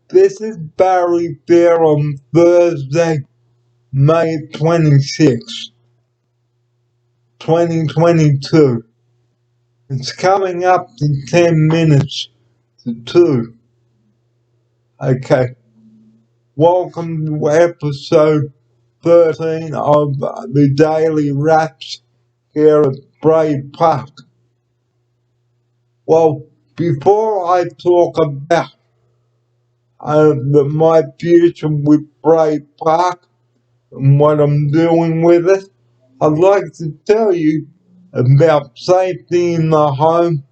This is Barry there on Thursday, May 26, 2022. It's coming up in 10 minutes to 2. Okay, welcome to episode 13 of the Daily Wraps here at Bray Park. Well, before I talk about my future with Bray Park and what I'm doing with it, I'd like to tell you about safety in the home,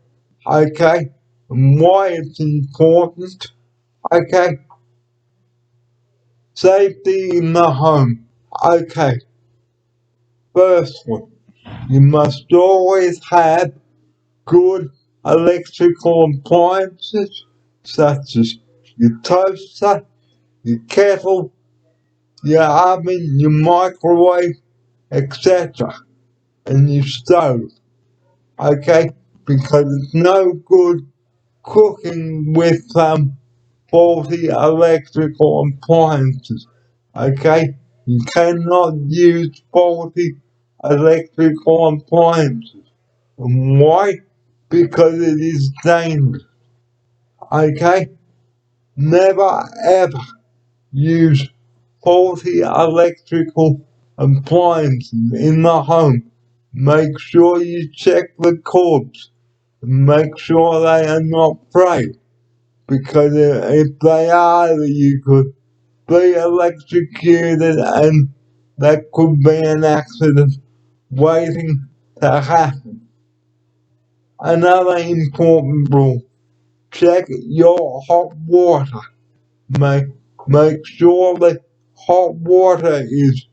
okay, and why it's important, okay. Safety in the home, okay. Firstly, you must always have good electrical appliances such as your toaster, your kettle, your oven, your microwave, etc., and your stove, okay? Because it's no good cooking with faulty electrical appliances, okay? You cannot use faulty electrical appliances. And why? Because it is dangerous, okay? Never ever use faulty electrical appliances in the home. Make sure you check the cords and make sure they are not frayed. Because if they are, you could be electrocuted and that could be an accident waiting to happen. Another important rule, check your hot water. Make, make sure the hot water is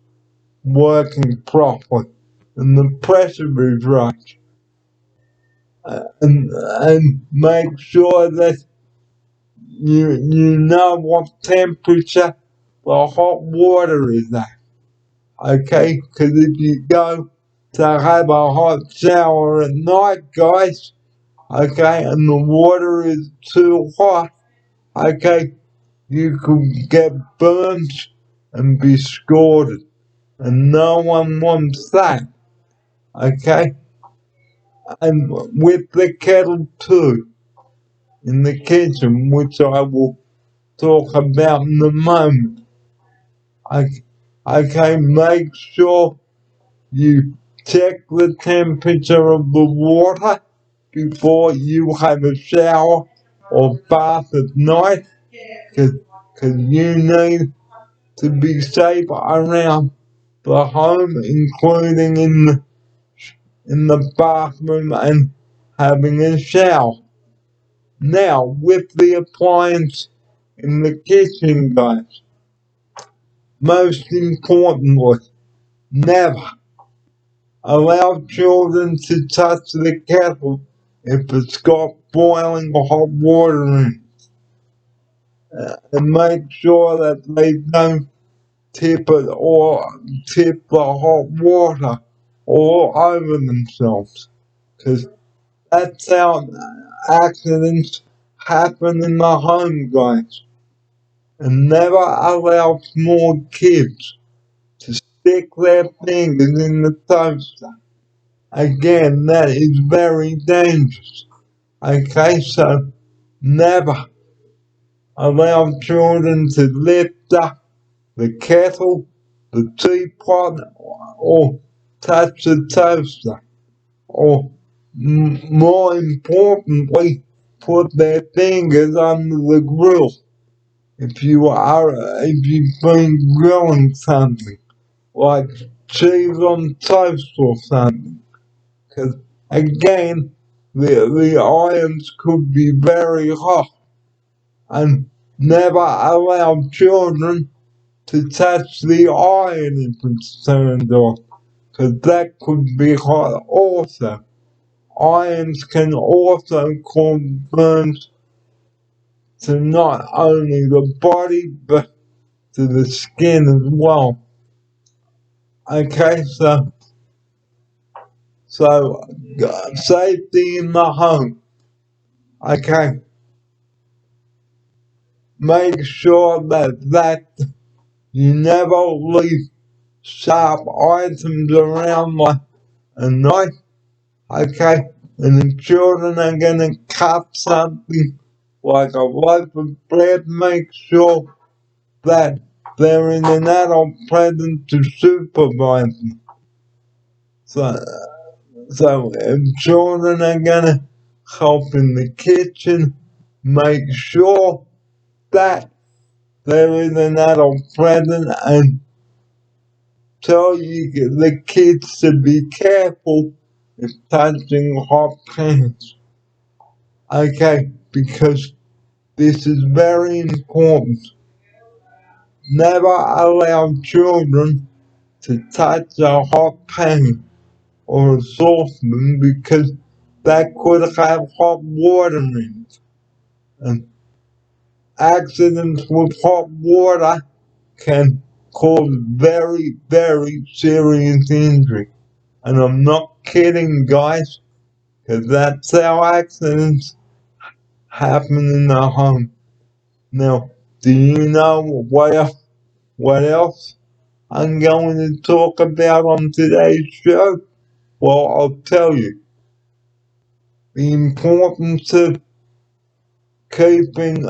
working properly and the pressure is right. And make sure that you know what temperature the hot water is at. Okay? Because if you go to have a hot shower at night, guys, okay, and the water is too hot, okay, you could get burnt and be scalded. And no one wants that, okay? And with the kettle too, in the kitchen, which I will talk about in a moment. Okay, make sure you check the temperature of the water before you have a shower or bath at night, because you need to be safe around the home, including in the bathroom and having a shower. Now, with the appliance in the kitchen, guys, most importantly, never allow children to touch the kettle if it's got boiling hot water in it. And make sure that they don't tip it or tip the hot water all over themselves. Because that's how accidents happen in the home, guys. And never allow small kids to stick their fingers in the toaster. Again, that is very dangerous. Okay, so never allow children to lift up the kettle, the teapot, or touch the toaster. Or more importantly, put their fingers under the grill if you've been grilling something like cheese on toast or something. Because again, the irons could be very hot, and never allow children to touch the iron if it's turned off, because that could be hot also. Irons can also cause burns to not only the body but to the skin as well. Okay, so safety in the home. Okay, make sure that you never leave sharp items around like a knife, okay? And the children are gonna cut something like a loaf of bread, make sure that they're in an adult present to supervise them. So, so if children are gonna help in the kitchen, make sure that there is an adult present and tell the kids to be careful if touching hot pans. Okay, because this is very important. Never allow children to touch a hot pan or a saucepan because that could have hot water in it. And accidents with hot water can cause very, very serious injury. And I'm not kidding, guys, because that's how accidents happen in the home. Now, do you know what else I'm going to talk about on today's show? Well, I'll tell you the importance of keeping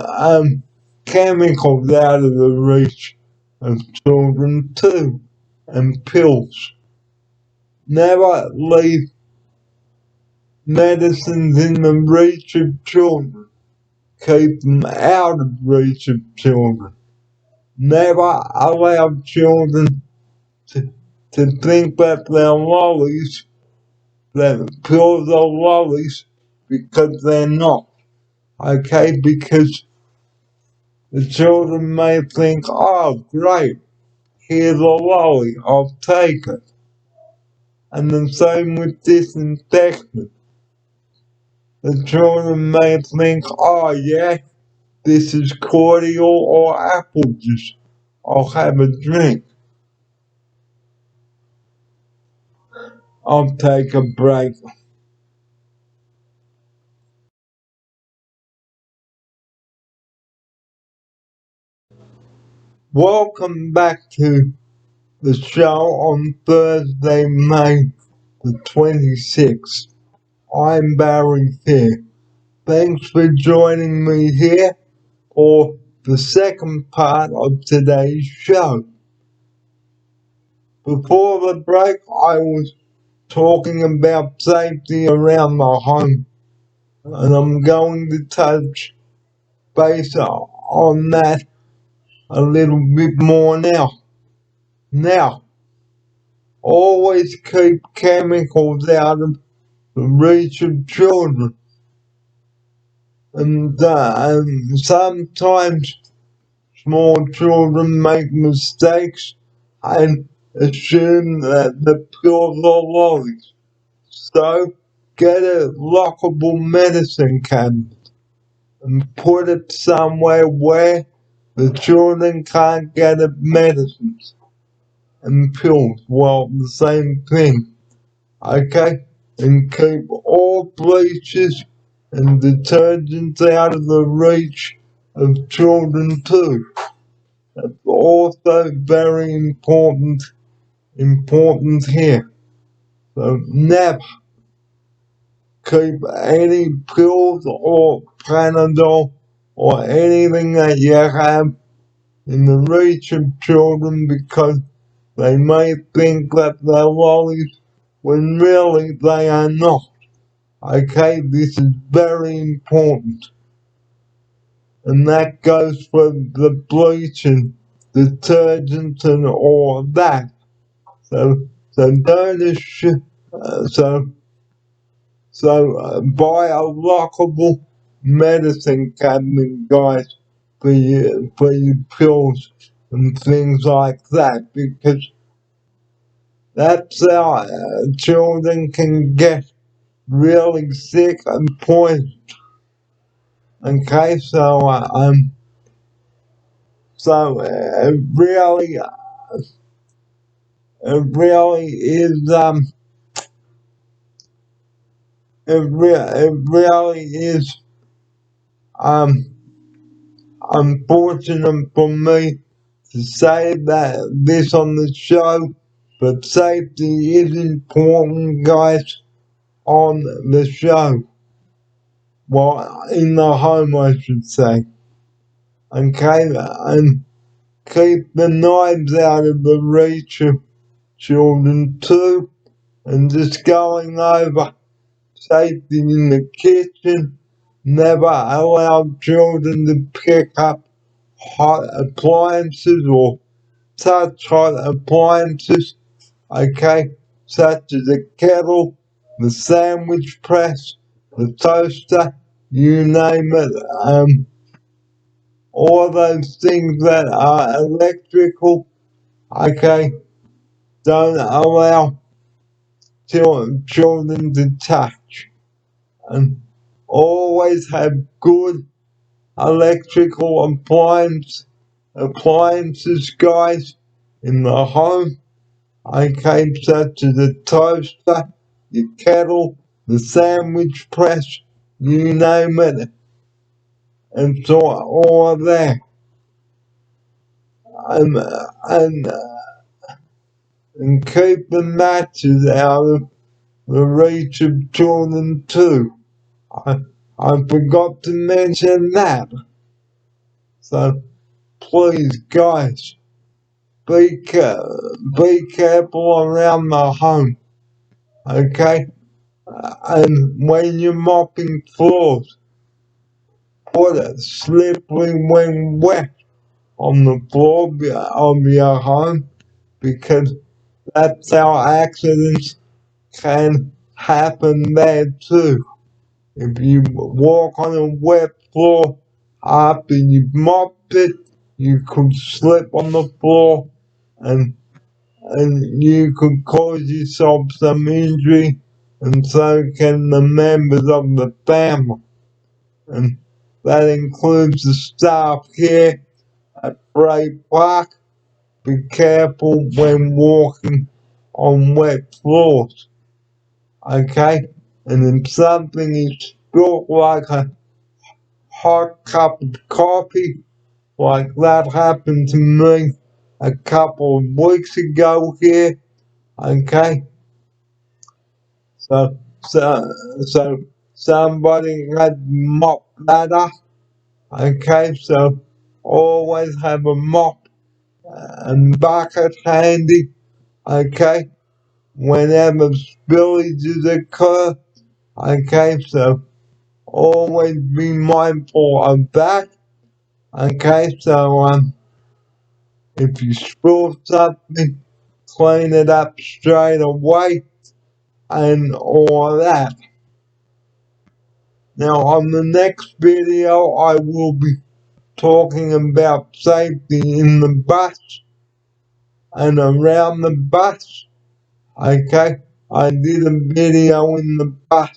chemicals out of the reach of children too, and pills. Never leave medicines in the reach of children. Keep them out of reach of children. Never allow children to, to think that they're lollies, that pills are lollies, because they're not. Okay, because the children may think, oh great, here's a lolly, I'll take it. And the same with disinfectant. The children may think, oh yeah, this is cordial or apple juice. I'll have a drink. I'll take a break. Welcome back to the show on Thursday, May the 26th. I'm Barry here. Thanks for joining me here for the second part of today's show. Before the break, I was talking about safety around the home, and I'm going to touch base on that a little bit more now. Now, always keep chemicals out of the reach of children, and sometimes small children make mistakes and assume that the pills are lollies. So get a lockable medicine cabinet and put it somewhere where the children can't get at medicines and pills. Well, the same thing. Okay? And keep all bleaches and detergents out of the reach of children too. That's also very important here. So never keep any pills or Panadol or anything that you have in the reach of children because they may think that they're lollies when really they are not. Okay, this is very important. And that goes for the bleach and detergent and all of that. So don't assume, so buy a lockable medicine cabinet, guys, for your pills and things like that, because that's how children can get really sick and poisoned. Okay, so it really is it really is um unfortunate for me to say that this on the show, but safety is important, guys, on the show. Well, in the home, I should say. Okay, and keep the knives out of the reach of children too, and just going over safety in the kitchen. Never allow children to pick up hot appliances or touch hot appliances, okay, such as the kettle, the sandwich press, the toaster, you name it, all those things that are electrical, okay, don't allow children to touch. And always have good electrical appliances, guys, in the home. Okay, such as the toaster, your kettle, the sandwich press, you name it, and so all of that. And, and, and keep the matches out of the reach of children too. I forgot to mention that. So please, guys, be careful around the home, okay? And when you're mopping floors, put it slippery when wet on the floor of your home, because that's how accidents can happen there too. If you walk on a wet floor after you've mopped it, you could slip on the floor and you could cause yourself some injury, and so can the members of the family. And that includes the staff here at Bray Park. Be careful when walking on wet floors, okay? And if something is spilled like a hot cup of coffee, like that happened to me a couple of weeks ago here, okay? So somebody had mop that up, okay? So always have a mop and bucket handy, okay? Whenever spillages occur, okay? So always be mindful of that, okay? So if you spill something, clean it up straight away and all that. Now on the next video I will be talking about safety in the bus and around the bus. Okay, I did a video in the bus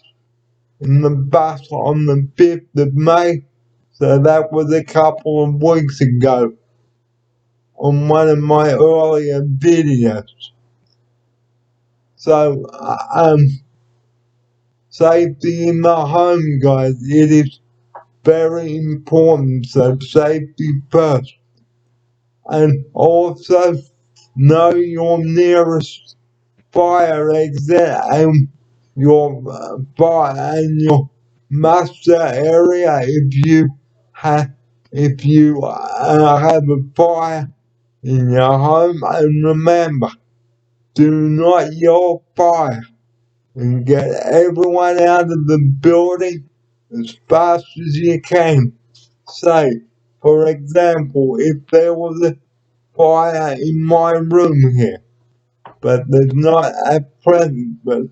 on the 5th of May, so that was a couple of weeks ago on one of my earlier videos. So, safety in the home, guys, it is very important, so safety first. And also, know your nearest fire exit and your fire and your muster area if you have a fire in your home. And remember, do not yell fire, and get everyone out of the building as fast as you can. Say, for example, if there was a fire in my room here, but there's not at present, but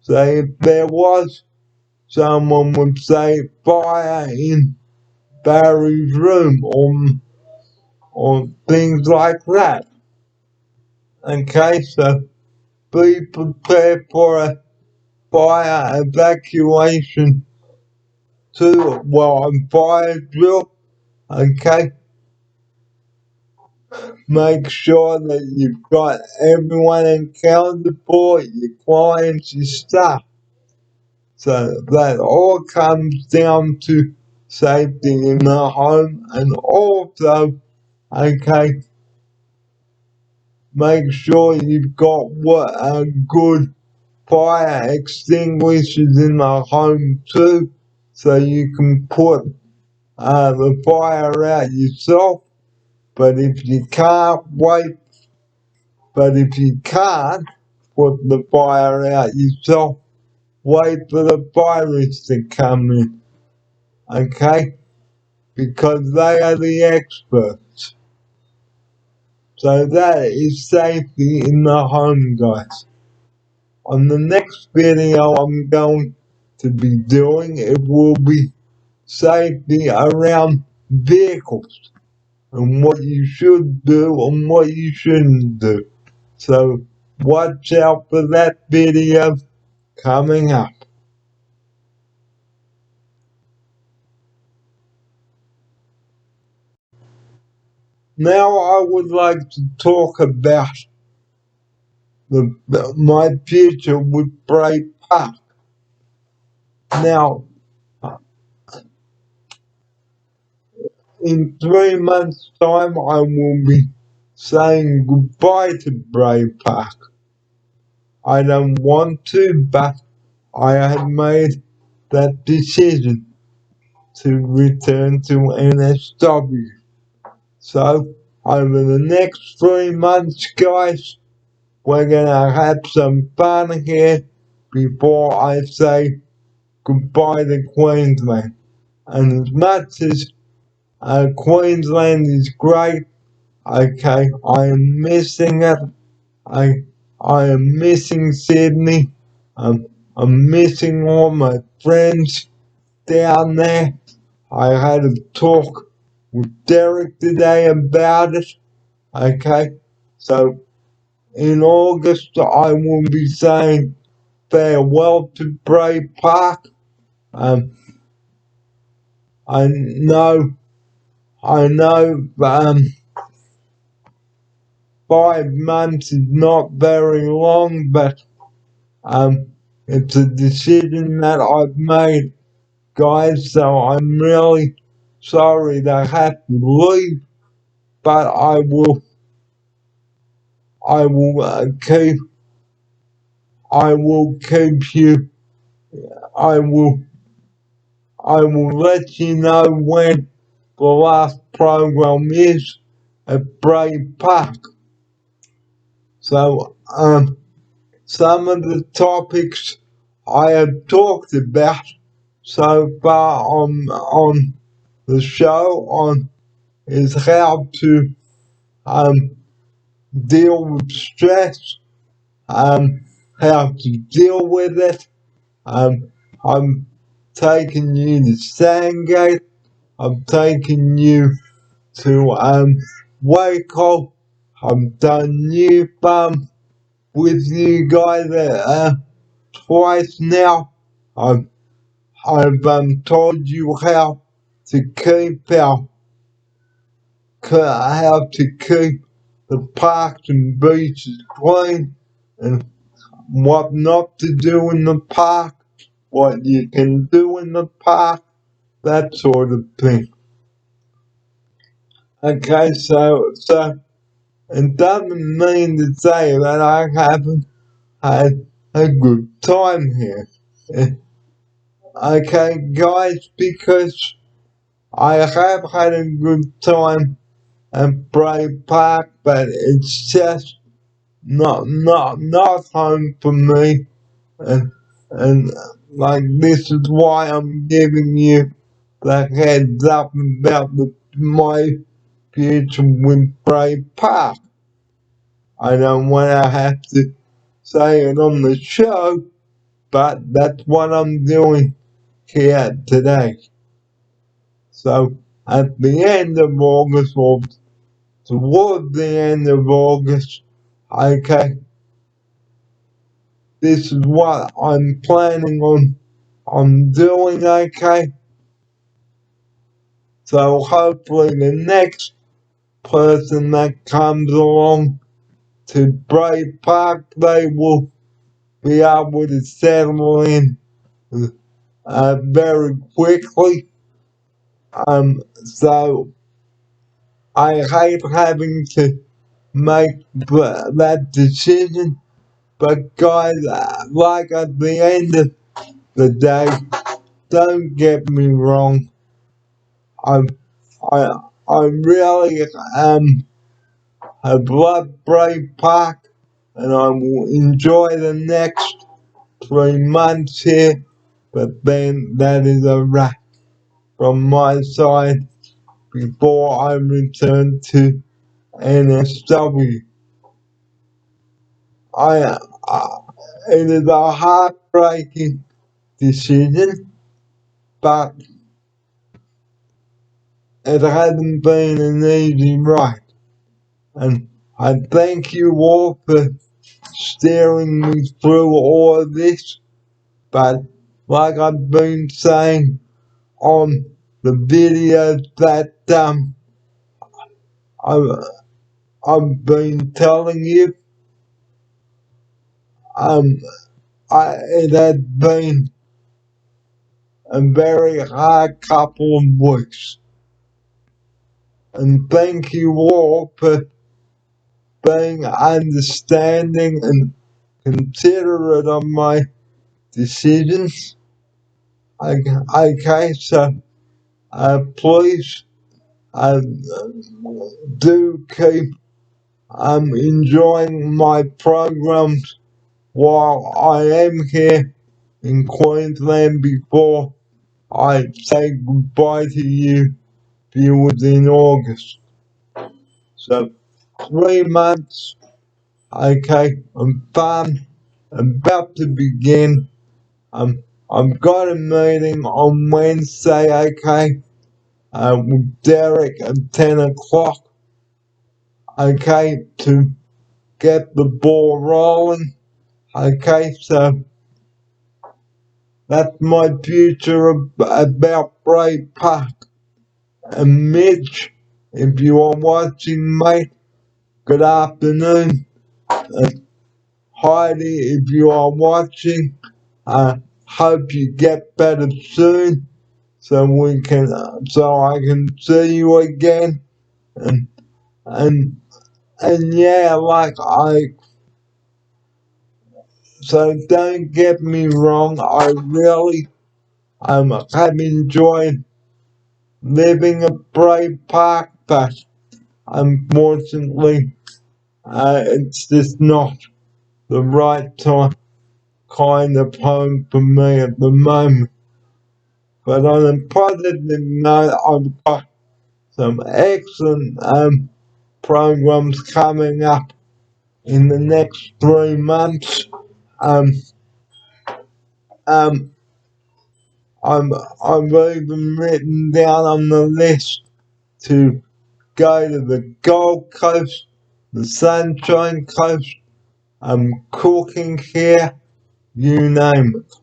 say if there was, someone would say fire in Barry's room or things like that. Okay, so be prepared for a fire evacuation too, well, a fire drill, okay? Make sure that you've got everyone accounted for, your clients, your staff. So that all comes down to safety in the home, and also, okay, make sure you've got what a good fire extinguishers in the home too, so you can put the fire out yourself. But if you can't wait, but if you can't put the fire out yourself, wait for the fires to come in, okay? Because they are the experts. So that is safety in the home, guys. On the next video I'm going to be doing, it will be safety around vehicles and what you should do and what you shouldn't do. So watch out for that video coming up. Now I would like to talk about my future with Bray Park. Now, in 3 months' time, I will be saying goodbye to Bray Park. I don't want to, but I have made that decision to return to NSW. So, over the next 3 months, guys, we're gonna have some fun here before I say goodbye to Queensland. And as much as Queensland is great, okay, I am missing it. I am missing Sydney. I'm missing all my friends down there. I had a talk with Derek today about it. Okay, so in August I will be saying farewell to Bray Park. Um, I know, I know. 5 months is not very long, but it's a decision that I've made, guys. So I'm really sorry to have to leave, but keep, I will keep you, I will, I will let you know when the last program is at Bray Park. So, some of the topics I have talked about so far on the show is how to um, deal with stress, how to deal with it. I'm taking you to Sandgate. I'm taking you to Waco. I've done New Farm with you guys twice now. I've told you how to keep the parks and beaches clean and what not to do in the park, what you can do in the park, that sort of thing. Okay, so it doesn't mean to say that I haven't had a good time here. Okay, guys, because I have had a good time at Bray Park, but it's just not home for me, and like this is why I'm giving you the heads up about my future with Bray Park. I don't want to have to say it on the show, but that's what I'm doing here today. So at the end of August, or towards the end of August, okay, this is what I'm planning on doing, okay? So hopefully the next person that comes along to Bray Park, they will be able to settle in very quickly. So I hate having to make that decision, but guys, like at the end of the day, don't get me wrong, I, I, I really have loved Bray Park, and I will enjoy the next 3 months here, but then that is a wrap from my side before I return to NSW. I, uh, it is a heartbreaking decision, but it hasn't been an easy ride. And I thank you all for steering me through all of this. But like I've been saying on the videos that I've, I've been telling you, um, it has been a very hard couple of weeks. And thank you all for being understanding and considerate of my decisions. Okay, so please uh, do keep enjoying my programs while I am here in Queensland before I say goodbye to you viewers in August. So 3 months, okay, I'm fun, about to begin. I've got a meeting on Wednesday, okay, with Derek at 10 o'clock, okay, to get the ball rolling, okay, so that's my future about Bray Park. And Mitch, if you are watching, mate, good afternoon. And Heidi, if you are watching, I hope you get better soon, so I can see you again. And and and yeah, so don't get me wrong, I really have enjoyed living at Bray Park, but unfortunately, it's just not the right time kind of home for me at the moment. But on a positive note, I've got some excellent programs coming up in the next 3 months. Um, um, I've even written down on the list to go to the Gold Coast, the Sunshine Coast, cooking here, you name it.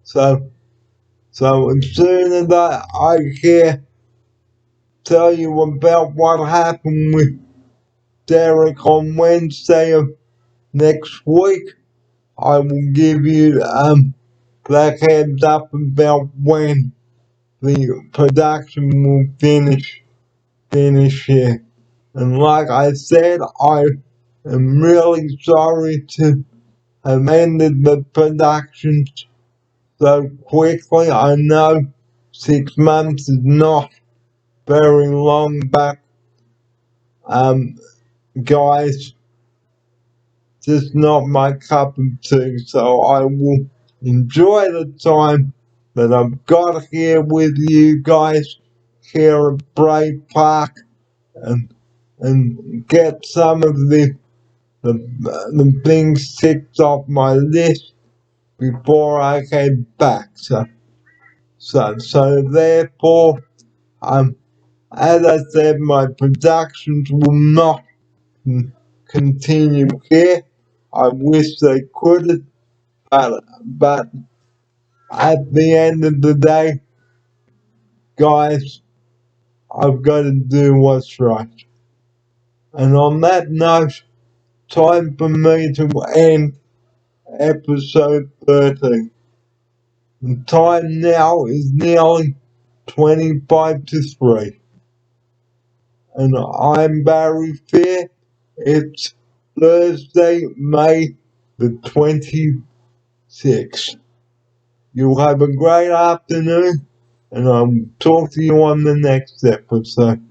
So as soon as I hear tell you about what happened with Derek on Wednesday of next week, I will give you that heads up about when the production will finish here. And like I said, I am really sorry to have ended the production so quickly. I know 6 months is not very long, but guys, just not my cup of tea. So I will enjoy the time that I've got here with you guys here at Bray Park, and get some of the things ticked off my list before I head back. So therefore, as I said, my productions will not continue here. I wish they could, but at the end of the day, guys, I've got to do what's right. And on that note, time for me to end episode 13. The time now is nearly 25-3. And I'm Barry Fear. It's Thursday, May the 26th. You have a great afternoon, and I'll talk to you on the next episode.